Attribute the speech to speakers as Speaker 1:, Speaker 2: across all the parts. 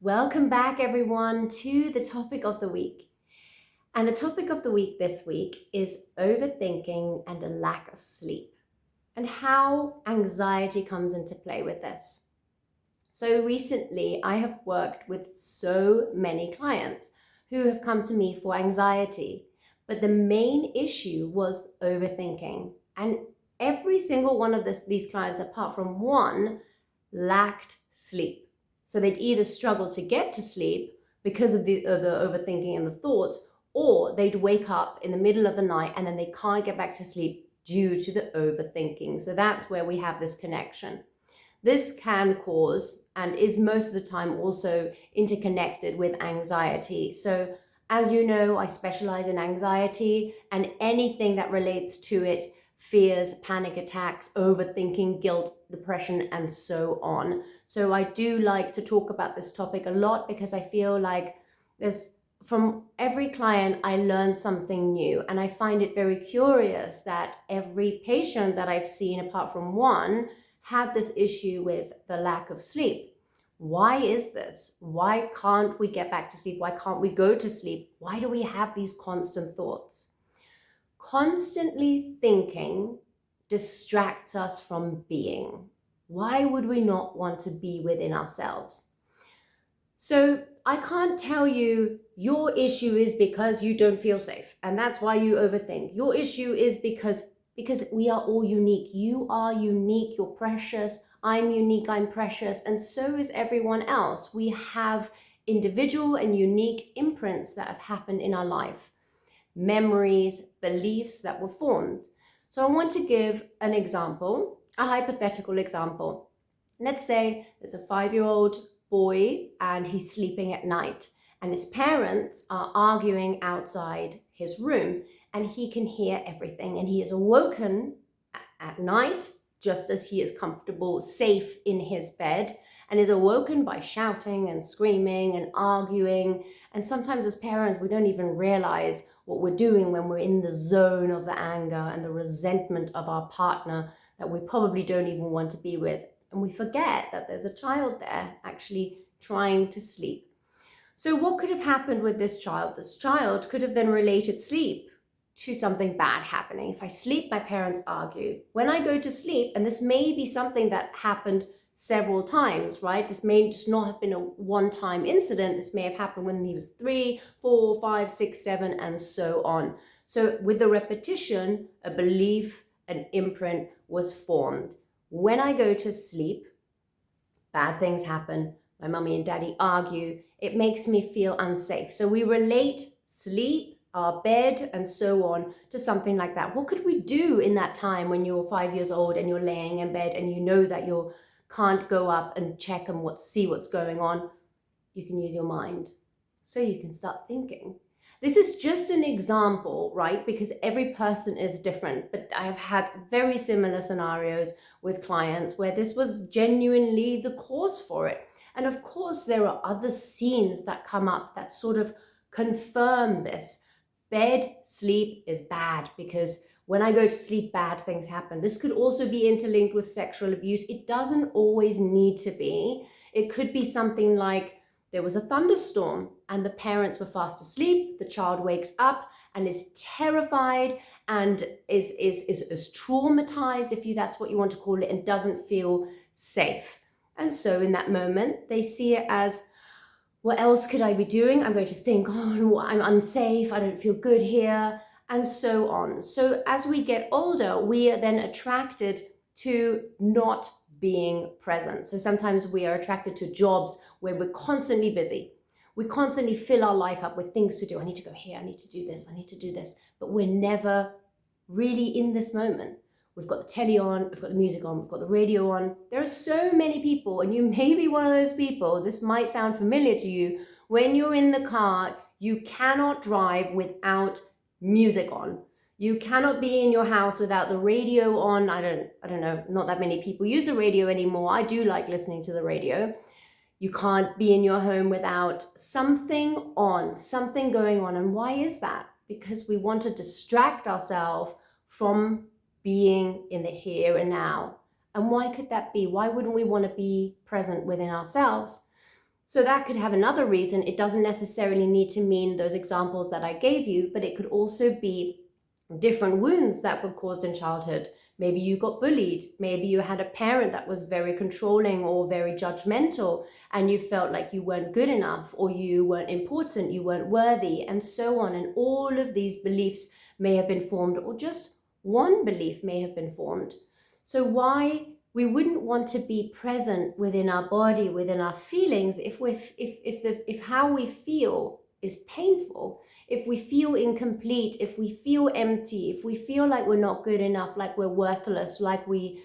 Speaker 1: Welcome back, everyone, to the topic of the week. And the topic of the week this week is overthinking and a lack of sleep, and how anxiety comes into play with this. So, recently, I have worked with so many clients who have come to me for anxiety, but the main issue was overthinking. And every single one of these clients, apart from one, lacked sleep. So they'd either struggle to get to sleep because of the overthinking and the thoughts, or they'd wake up in the middle of the night and then they can't get back to sleep due to the overthinking. So that's where we have this connection. This can cause and is most of the time also interconnected with anxiety. So, as you know, I specialize in anxiety and anything that relates to it: fears, panic attacks, overthinking, guilt, depression, and so on. So, I do like to talk about this topic a lot because I feel like from every client, I learn something new. And I find it very curious that every patient that I've seen, apart from one, had this issue with the lack of sleep. Why is this? Why can't we get back to sleep? Why can't we go to sleep? Why do we have these constant thoughts? Constantly thinking distracts us from being. Why would we not want to be within ourselves? So I can't tell you your issue is because you don't feel safe and that's why you overthink. Your issue is because we are all unique. You are unique, you're precious. I'm unique, I'm precious, and so is everyone else. We have individual and unique imprints that have happened in our life, memories, beliefs that were formed. So I want to give an example, a hypothetical example. Let's say there's a 5-year-old boy and he's sleeping at night, and his parents are arguing outside his room, and he can hear everything, and he is awoken at night just as he is comfortable, safe in his bed, and is awoken by shouting and screaming and arguing. And sometimes as parents, we don't even realize what we're doing when we're in the zone of the anger and the resentment of our partner that we probably don't even want to be with. And we forget that there's a child there actually trying to sleep. So what could have happened with this child? This child could have then related sleep to something bad happening. If I sleep, my parents argue. When I go to sleep, and this may be something that happened several times, right? This may just not have been a one-time incident. This may have happened when he was 3, 4, 5, 6, 7, and so on. So with the repetition, a belief, an imprint was formed. When I go to sleep, bad things happen. My mummy and daddy argue. It makes me feel unsafe. So we relate sleep, our bed, and so on to something like that. What could we do in that time when you're 5 years old and you're laying in bed and you know that you can't go up and check and see what's going on? You can use your mind. So you can start thinking. This is just an example, right? Because every person is different, but I have had very similar scenarios with clients where this was genuinely the cause for it. And of course, there are other scenes that come up that sort of confirm this. Bed sleep is bad because when I go to sleep, bad things happen. This could also be interlinked with sexual abuse. It doesn't always need to be. It could be something like there was a thunderstorm and the parents were fast asleep. The child wakes up and is terrified and is traumatized, if that's what you want to call it, and doesn't feel safe. And so in that moment, they see it as, what else could I be doing? I'm going to think, oh, I'm unsafe, I don't feel good here, and so on. So as we get older, we are then attracted to not being present. So sometimes we are attracted to jobs where we're constantly busy. We constantly fill our life up with things to do. I need to go here, I need to do this, I need to do this. But we're never really in this moment. We've got the telly on, we've got the music on, we've got the radio on. There are so many people, and you may be one of those people, this might sound familiar to you. When you're in the car, you cannot drive without music on. You cannot be in your house without the radio on. I don't know, not that many people use the radio anymore. I do like listening to the radio. You can't be in your home without something on, something going on. And why is that? Because we want to distract ourselves from being in the here and now. And why could that be? Why wouldn't we want to be present within ourselves? So that could have another reason. It doesn't necessarily need to mean those examples that I gave you, but it could also be different wounds that were caused in childhood. Maybe you got bullied. Maybe you had a parent that was very controlling or very judgmental, and you felt like you weren't good enough, or you weren't important, you weren't worthy, and so on. And all of these beliefs may have been formed, or just one belief may have been formed. So why we wouldn't want to be present within our body, within our feelings, if how we feel is painful, if we feel incomplete, if we feel empty, if we feel like we're not good enough, like we're worthless, like we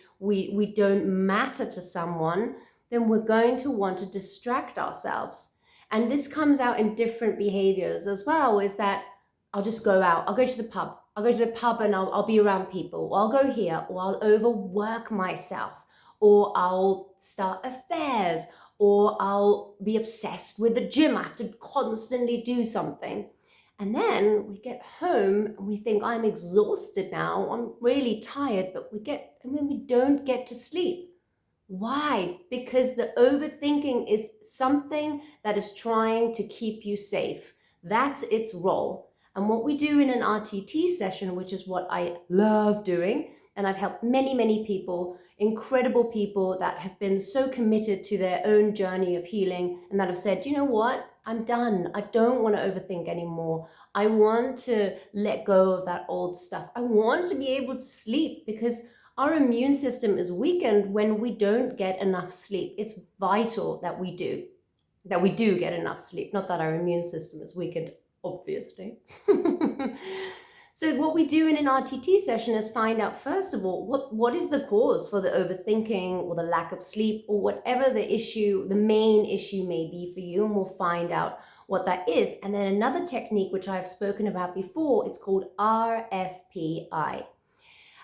Speaker 1: don't matter to someone, then we're going to want to distract ourselves. And this comes out in different behaviors as well, is that I'll just go out, I'll go to the pub. I'll go to the pub and I'll be around people, or I'll go here, or I'll overwork myself, or I'll start affairs, or I'll be obsessed with the gym. I have to constantly do something. And then we get home and we think, I'm exhausted now, I'm really tired, but we don't get to sleep. Why? Because the overthinking is something that is trying to keep you safe. That's its role. And what we do in an RTT session, which is what I love doing, and I've helped many, many people, incredible people that have been so committed to their own journey of healing, and that have said, you know what, I'm done. I don't want to overthink anymore. I want to let go of that old stuff. I want to be able to sleep, because our immune system is weakened when we don't get enough sleep. It's vital that we do get enough sleep. Not that our immune system is weakened, obviously. So what we do in an RTT session is find out, first of all, what is the cause for the overthinking or the lack of sleep, or whatever the issue, the main issue may be for you, and we'll find out what that is. And then another technique, which I've spoken about before, it's called RFPI.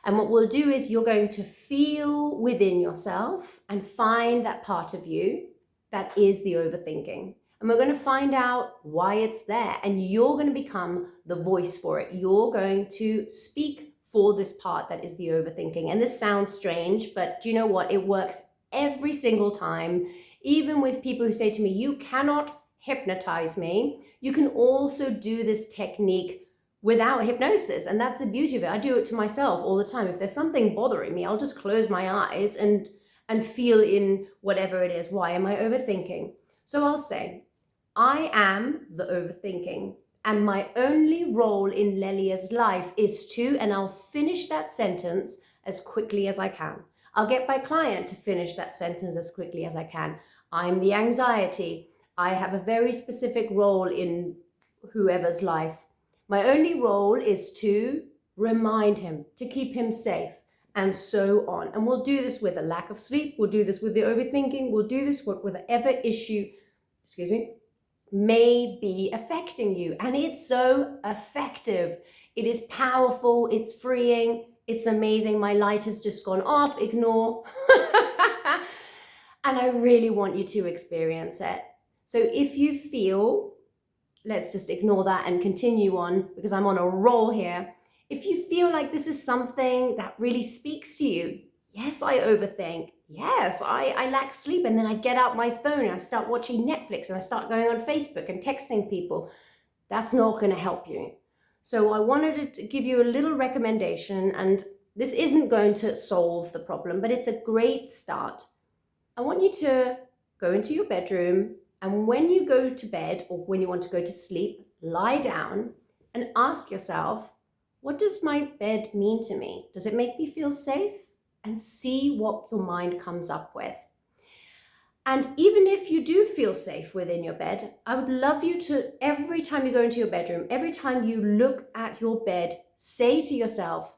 Speaker 1: And what we'll do is you're going to feel within yourself and find that part of you that is the overthinking. And we're going to find out why it's there. And you're going to become the voice for it. You're going to speak for this part that is the overthinking. And this sounds strange, but do you know what? It works every single time. Even with people who say to me, you cannot hypnotize me. You can also do this technique without hypnosis. And that's the beauty of it. I do it to myself all the time. If there's something bothering me, I'll just close my eyes and feel in whatever it is. Why am I overthinking? So I'll say, I am the overthinking, and my only role in Lelia's life is to, and I'll finish that sentence as quickly as I can. I'll get my client to finish that sentence as quickly as I can. I'm the anxiety. I have a very specific role in whoever's life. My only role is to remind him, to keep him safe, and so on. And we'll do this with a lack of sleep. We'll do this with the overthinking. We'll do this with whatever issue, may be affecting you. And it's so effective. It is powerful. It's freeing. It's amazing. My light has just gone off. Ignore. And I really want you to experience it. So if you feel, let's just ignore that and continue on, because I'm on a roll here. If you feel like this is something that really speaks to you, yes, I overthink. Yes, I lack sleep, and then I get out my phone and I start watching Netflix and I start going on Facebook and texting people. That's not going to help you. So I wanted to give you a little recommendation, and this isn't going to solve the problem, but it's a great start. I want you to go into your bedroom, and when you go to bed or when you want to go to sleep, lie down and ask yourself, what does my bed mean to me? Does it make me feel safe? And see what your mind comes up with. And even if you do feel safe within your bed, I would love you to, every time you go into your bedroom, every time you look at your bed, say to yourself,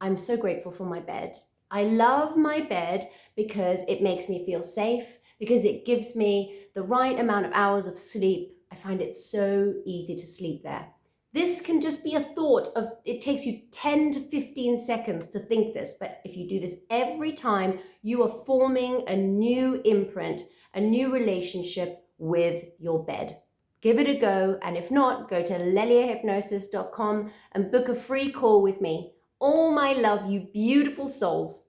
Speaker 1: I'm so grateful for my bed. I love my bed because it makes me feel safe, because it gives me the right amount of hours of sleep. I find it so easy to sleep there. This can just be a thought of, it takes you 10 to 15 seconds to think this, but if you do this every time, you are forming a new imprint, a new relationship with your bed. Give it a go, and if not, go to leliahypnosis.com and book a free call with me. All my love, you beautiful souls.